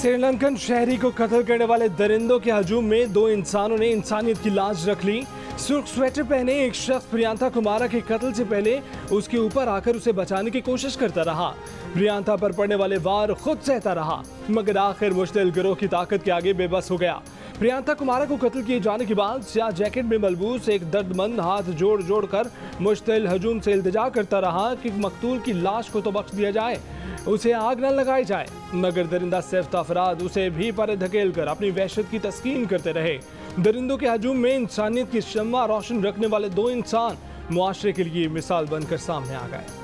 श्रीलंकन शहरी को कत्ल करने वाले दरिंदों के हजूम में 2 इंसानों ने इंसानियत की लाज रख ली। सुर्ख स्वेटर पहने एक शख्स प्रियंका कुमारा के कत्ल से पहले उसके ऊपर आकर उसे बचाने की कोशिश करता रहा। प्रियंका पर पड़ने वाले वार खुद सहता रहा, मगर आखिर मुश्तिल गिरोह की ताकत के आगे बेबस हो गया। प्रियंका कुमारा को कत्ल किए जाने के बाद स्याह जैकेट में मलबूस एक दर्दमंद हाथ जोड़ कर मुश्तिल हजूम से इल्तिजा करता रहा कि मकतूल की लाश को तो बख्श दिया जाए, उसे आग न लगाई जाए, मगर दरिंदा सिफ्त अफराद उसे भी परे धकेल कर अपनी वहशत की तस्कीन करते रहे। दरिंदों के हजूम में इंसानियत की शम्मा रोशन रखने वाले 2 इंसान मुआशरे के लिए मिसाल बनकर सामने आ गए।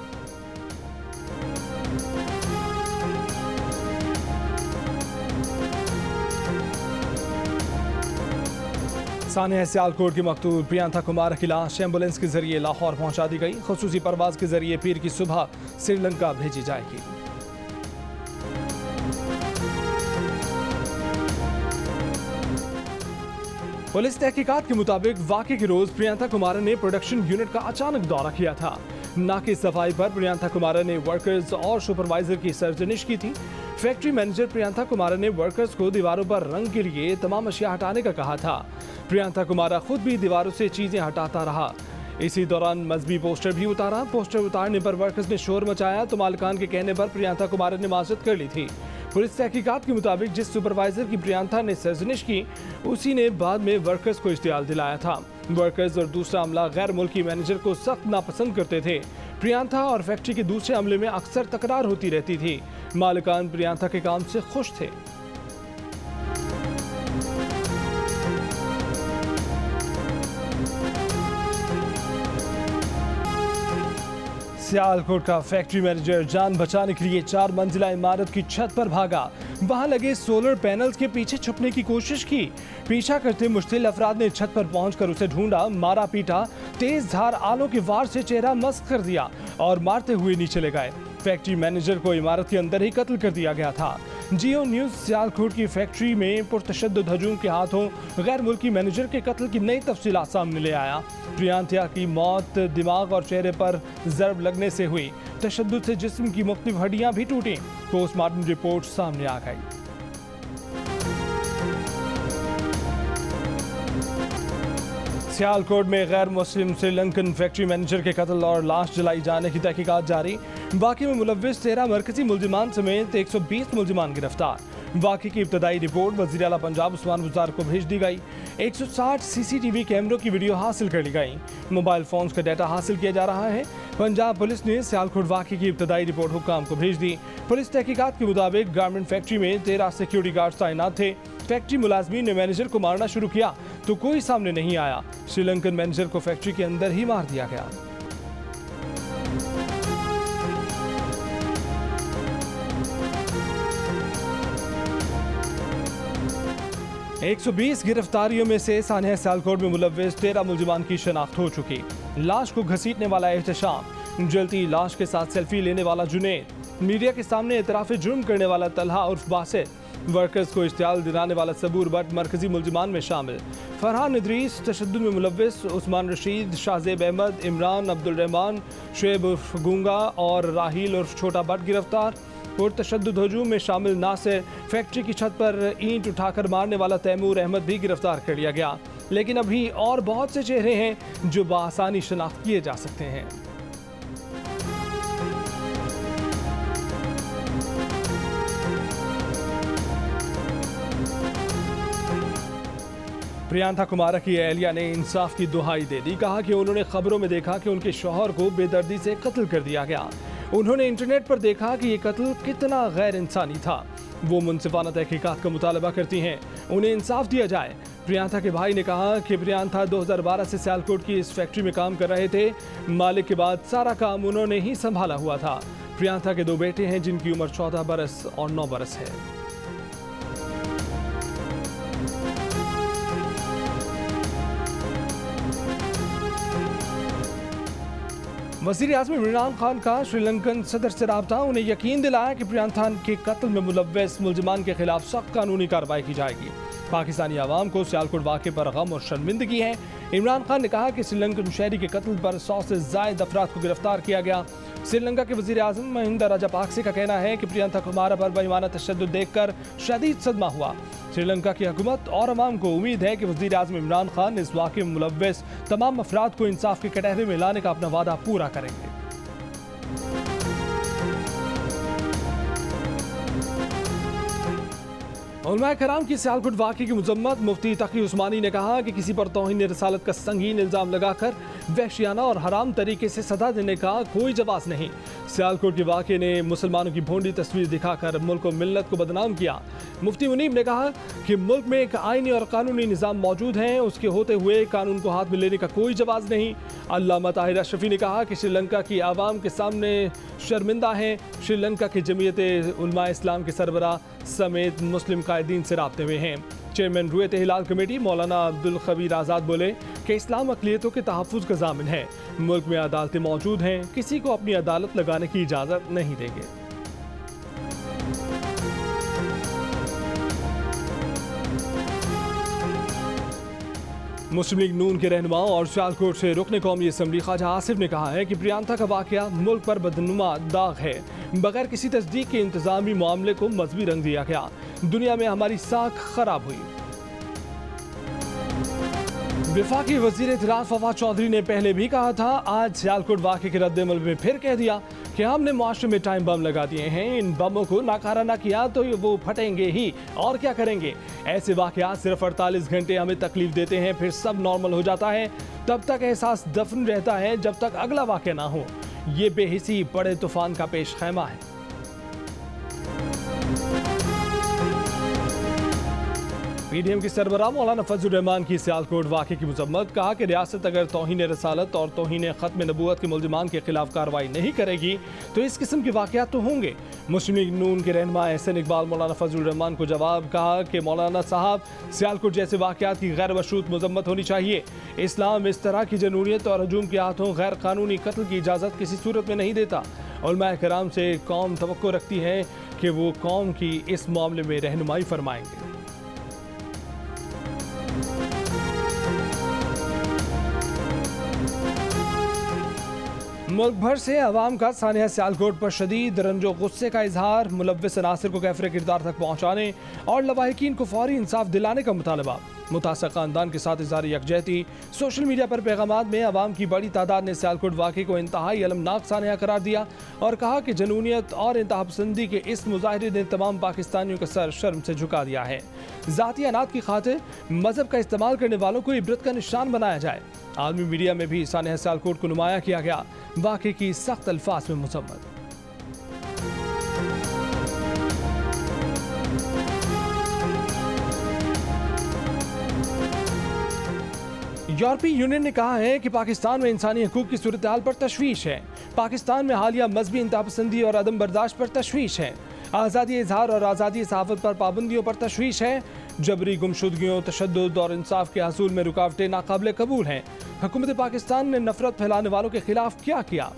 सानिया सियालकोट की मकतूल प्रियंका कुमार की लाश एम्बुलेंस के जरिए लाहौर पहुंचा दी गई। खुसूसी परवाज के जरिए पीर की सुबह श्रीलंका भेजी जाएगी। पुलिस तहकीकात के मुताबिक वाक़े के रोज प्रियंका कुमार ने प्रोडक्शन यूनिट का अचानक दौरा किया था। नाके सफाई पर प्रियंका कुमार ने वर्कर्स और सुपरवाइजर की सरजनिश की थी। फैक्ट्री मैनेजर प्रियंका कुमार ने वर्कर्स को दीवारों पर रंग के लिए तमाम अशिया हटाने का कहा था। प्रियंका कुमार खुद भी दीवारों से चीजें हटाता रहा। इसी दौरान मजहबी पोस्टर भी उतारा। पोस्टर उतारने पर वर्कर्स ने शोर मचाया तो मालिकान के कहने पर प्रियंका कुमार ने माजरत कर ली थी। पुलिस तहकीकात के मुताबिक जिस सुपरवाइजर की प्रियंका ने सरजनिश की, उसी ने बाद में वर्कर्स को इश्तियाल दिलाया था। वर्कर्स और दूसरा अमला गैर मुल्की मैनेजर को सख्त नापसंद करते थे। प्रियंका और फैक्ट्री के दूसरे अमले में अक्सर तकरार होती रहती थी। मालिकान प्रियंका के काम से खुश थे। सियालकोट का फैक्ट्री मैनेजर जान बचाने के लिए 4 मंजिला इमारत की छत पर भागा। वहां लगे सोलर पैनल्स के पीछे छुपने की कोशिश की। पीछा करते मुश्तिल अफराद ने छत पर पहुंचकर उसे ढूंढा, मारा पीटा, तेज धार आलों के वार से चेहरा मस्क कर दिया और मारते हुए नीचे ले गए। फैक्ट्री मैनेजर को इमारत के अंदर ही कत्ल कर दिया गया था। जियो न्यूज सियालकोट की फैक्ट्री में पुरतशद्दुद हजूम के हाथों गैर मुल्की मैनेजर के कत्ल की नई तफसीलात सामने ले आया। प्रियंका की मौत दिमाग और चेहरे पर जरब लगने से हुई। तशद्दुद से जिस्म की मुख्तलिफ हड्डियां भी टूटी। पोस्टमार्टम रिपोर्ट सामने आ गई। सियालकोट में गैर मुस्लिम श्रीलंकन फैक्ट्री मैनेजर के कत्ल और लाश जलाई जाने की तहकीकात जारी। वाक़े में मुलव्विस 13 मरकजी मुल्जिमान समेत 120 मुल्जिमान गिरफ्तार। वाक़े की इब्तदाई रिपोर्ट वज़ीर आला पंजाब उस्मान बुज़दार को भेज दी गई। 160 CCTV कैमरों की वीडियो हासिल कर ली गई। मोबाइल फोन्स का डाटा हासिल किया जा रहा है। पंजाब पुलिस ने सियालकोट वाक़े की इब्तदाई रिपोर्ट हुक्काम को भेज दी। पुलिस तहकीकात के मुताबिक गारमेंट फैक्ट्री में 13 सिक्योरिटी गार्ड्स तैनात थे। फैक्ट्री मुलाजमीन ने मैनेजर को मारना शुरू किया तो कोई सामने नहीं आया। श्रीलंकन मैनेजर को फैक्ट्री के अंदर ही मार दिया गया। एक 120 गिरफ्तारियों में से सानिया सियालकोट में मुलव्विस 13 मुल्जिमान की शनाख्त हो चुकी। लाश को घसीटने वाला एहतशाम, जलती लाश के साथ सेल्फी लेने वाला जुनैद, मीडिया के सामने एतराफ़ जुर्म करने वाला तलहा उर्फ बासित, वर्कर्स को इश्तियाल दिलाने वाला सबूर भट्ट मरकजी मुल्जिमान में शामिल। फरहान इदरीस तशद्दुद में मुलव्विस, उस्मान रशीद, शाहजेब अहमद, इमरान, अब्दुल रहमान, शुएब उर्फ गूंगा और राहील उर्फ छोटा भट्ट गिरफ्तार। और तशद्दुद हजूम में शामिल नासिर, फैक्ट्री की छत पर ईंट उठाकर मारने वाला तैमूर अहमद भी गिरफ्तार कर लिया गया। लेकिन अभी और बहुत से चेहरे हैं जो बआसानी शनाख्त किए जा सकते हैं। प्रियंका कुमार की एहलिया ने इंसाफ की दुहाई दे दी। कहा कि उन्होंने खबरों में देखा कि उनके शौहर को बेदर्दी से कत्ल कर दिया गया। उन्होंने इंटरनेट पर देखा कि ये कत्ल कितना गैर इंसानी था। वो मुनसिफाना तहकीकात का मुतालबा करती हैं, उन्हें इंसाफ दिया जाए। प्रियंका के भाई ने कहा कि प्रियंका 2012 से सियालकोट की इस फैक्ट्री में काम कर रहे थे। मालिक के बाद सारा काम उन्होंने ही संभाला हुआ था। प्रियंका के 2 बेटे हैं जिनकी उम्र 14 बरस और 9 बरस है। वज़ीर आज़म इमरान खान का श्रीलंकन सदर से राब्ता, उन्हें यकीन दिलाया कि प्रियंका के कत्ल में मुलव्विस मुल्जिमान के खिलाफ सख्त कानूनी कार्रवाई की जाएगी। पाकिस्तानी आवाम को सियालकोट वाक़े पर गम और शर्मिंदगी है। इमरान खान ने कहा कि श्रीलंकन शहरी के कत्ल पर 100 से ज़ायद अफराद को गिरफ्तार किया गया। श्रीलंका के वजीर आजम महिंदा राजापाक्से का कहना है कि प्रियंका कुमार पर बेईमाना तशद्दुद देखकर शदीद सदमा हुआ। श्रीलंका की हुकूमत और अवाम को उम्मीद है कि वजीर आजम इमरान खान इस वाक़े में मुलव्वस तमाम अफराद को इंसाफ के कटहरे में लाने का अपना वादा पूरा करेंगे। उलमा कराम की सियालकोट वाक़े की मजम्मत। मुफ्ती तकी उस्मानी ने कहा कि किसी पर तौहीन रसालत का संगीन इल्ज़ाम लगाकर वहशियाना और हराम तरीके से सजा देने का कोई जवाब नहीं। सियालकोट के वाक़े ने मुसलमानों की भोंडी तस्वीर दिखाकर मुल्क और मिल्लत को बदनाम किया। मुफ्ती मुनीब ने कहा कि मुल्क में एक आईनी और कानूनी निज़ाम मौजूद है, उसके होते हुए कानून को हाथ में लेने का कोई जवाब नहीं। अल्लामा ताहिर अशरफी ने कहा कि श्रीलंका की आवाम के सामने शर्मिंदा है। श्रीलंका की जमीयत उलमा इस्लाम के सरबराह समेत मुस्लिम कायदीन से राब्ते में हैं। चेयरमैन रुयत हिलाल कमेटी मौलाना अब्दुल खबीर आज़ाद बोले कि इस्लाम अक़लियतों के तहफ़्फ़ुज़ का ज़ामिन है। मुल्क में अदालतें मौजूद हैं, किसी को अपनी अदालत लगाने की इजाज़त नहीं देंगे। मुस्लिम लीग नून के रहनुमाओं और सियालकोट से रुकने कौमी असम्बली ख्वाजा आसिफ ने कहा है कि प्रियंका का वाक़या मुल्क पर बदनुमा दाग है। बगैर किसी तस्दीक के इंतजामी मामले को मजहबी रंग दिया गया। दुनिया में हमारी साख खराब हुई। वफाकी वज़ीर इत्तलात फवाद चौधरी ने पहले भी कहा था, आज सियालकोट वाक़े के रद्द-ए-अमल में फिर कह दिया कि हमने मुआशरे में टाइम बम लगा दिए हैं। इन बमों को नाकारा ना किया तो वो फटेंगे ही, और क्या करेंगे। ऐसे वाक़यात सिर्फ 48 घंटे हमें तकलीफ देते हैं, फिर सब नॉर्मल हो जाता है। तब तक एहसास दफन रहता है जब तक अगला वाक़या ना हो। ये बेहिसी बड़े तूफान का पेश खैमा है। पीडीएम की सरबराह मौलाना फजलुर रहमान की सियालकोट वाक़े की मजम्मत। कहा कि रियासत अगर तौहीन रसालत और तौहीन ख़त्म नबूवत के मुल्ज़िमान के खिलाफ कार्रवाई नहीं करेगी तो इस किस्म के वाक़यात तो होंगे। मुस्लिम लीग नून के रहनुमा एहसन इकबाल मौलाना फजलुर रहमान को जवाब कहा कि मौलाना साहब, सियालकोट जैसे वाक़यात की गैर मशरूत मजम्मत होनी चाहिए। इस्लाम इस तरह की जनूरियत और हजूम के हाथों गैर कानूनी कत्ल की इजाज़त किसी सूरत में नहीं देता। उलमा कराम से कौम तवक्को रखती है कि वो कौम की इस मामले में रहनुमाई फरमाएंगे। मुल्क भर से अवाम का सानिया सियालकोट पर शदीद रंजो गुस्से का इजहार। मुलव्वस अनासिर को कैफरे किरदार तक पहुँचाने और लवाहिकीन को फौरी इंसाफ दिलाने का मुतालबा। मुतासर खानदान के साथ इज़हार यकजहती। सोशल मीडिया पर पैगामात में अवाम की बड़ी तादाद ने सियालकोट वाक़े को इंतहाई अलमनाक सानिया करार दिया और कहा कि जनूनियत और इंतहापसंदी के इस मुजाहरे ने तमाम पाकिस्तानियों का सर शर्म से झुका दिया है। ज़ाती अनात की खातिर मजहब का इस्तेमाल करने वालों को इबरत का निशान बनाया जाए। आलमी मीडिया में भी सानिया सियालकोट को नुमाया किया गया। वाक़े की सख्त अल्फाज में मजम्मत। यूरोपीय यूनियन ने कहा है कि पाकिस्तान में इंसानी हकूक़ की सूरत हाल पर तशवीश है। पाकिस्तान में हालिया मजहबी इंतहापसंदी और अदम बर्दाश्त पर तशवीश है। आज़ादी इजहार और आज़ादी सहाफ़त पर पाबंदियों पर तशवीश है। जबरी गुमशुदगियों, तशद्दुद और इंसाफ के हासिल में रुकावटें नाकाबिले कबूल हैं। हुकूमत पाकिस्तान ने नफरत फैलाने वालों के खिलाफ क्या किया?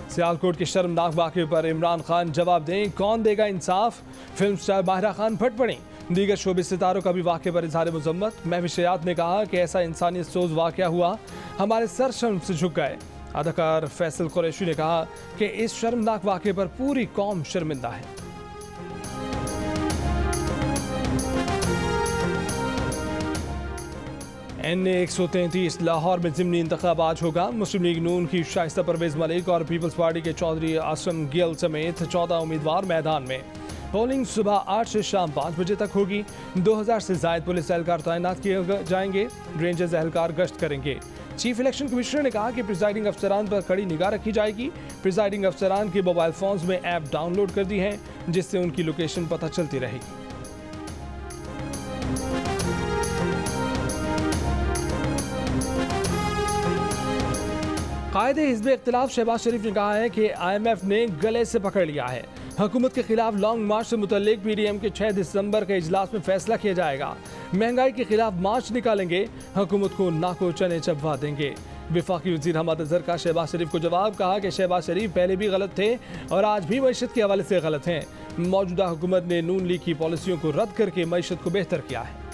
सियालकोट के शर्मनाक वाक़े पर इमरान खान जवाब दें, कौन देगा इंसाफ? फिल्म स्टार माहिरा खान फट पड़ी। दीगर शोबे सितारों का भी वाक़े पर इज़हार मजम्मत। महविश ने कहा कि ऐसा इंसानियत सोज वाक़या हुआ, हमारे सर शर्म से झुक गए। अदाकार फैसल कुरैशी ने कहा कि इस शर्मनाक वाक़े पर पूरी कौम शर्मिंदा है। NA 133 लाहौर में ज़िमनी इंतखाब आज होगा। मुस्लिम लीग नून की शाइस्ता परवेज़ मलिक और पीपल्स पार्टी के चौधरी आसम गिल समेत 14 उम्मीदवार मैदान में। पोलिंग सुबह 8 से शाम 5 बजे तक होगी। 2000 से ज़ायद पुलिस एहलकार तैनात किए जाएंगे। रेंजर्स एहलकार गश्त करेंगे। चीफ इलेक्शन कमिश्नर ने कहा कि प्रिजाइडिंग अफसरान पर कड़ी निगाह रखी जाएगी। प्रिजाइडिंग अफसरान के मोबाइल फोन्स में ऐप डाउनलोड कर दी है, जिससे उनकी लोकेशन पता चलती रहेगी। कायदे हिज़्ब इख्तिलाफ शहबाज शरीफ ने कहा है कि IMF ने गले से पकड़ लिया है। हुकूमत के खिलाफ लॉन्ग मार्च से मुतल्लिक PDM के 6 दिसंबर के इजलास में फैसला किया जाएगा। महंगाई के खिलाफ मार्च निकालेंगे, हुकूमत को नाको चने चबवा देंगे। वफाकी वज़ीर हमाद अज़हर का शहबाज शरीफ को जवाब। कहा कि शहबाज शरीफ पहले भी गलत थे और आज भी मईशत के हवाले से गलत हैं। मौजूदा हुकूमत ने नून लीग की पॉलिसियों को रद्द करके मईशत को बेहतर किया है।